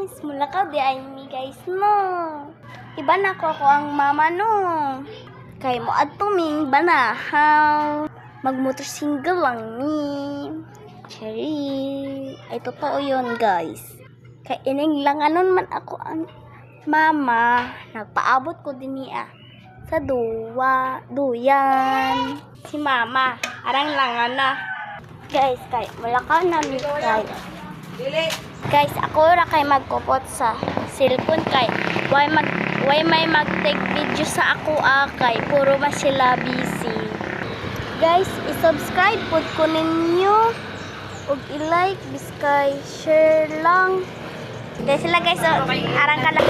guys, mulakaw di ay mi guys no. Iba na ko ang mama no. Kay mo adtuming banahaw. Magmotor single lang ni. Cherry. Ay totoo yun guys. Kay ining lang anon man ako ang mama. Nagpaabot ko din niya sa duyan. Si mama, arang lang na. Guys, kay mulakaw na mi guys. Guys, ako ra kay magkupot sa cellphone kay why may mag-take video sa ako kay puro man sila busy. Guys, i-subscribe pod ko ninyo ug i-like biskay share lang. Guys, sila guys, arang ka lang.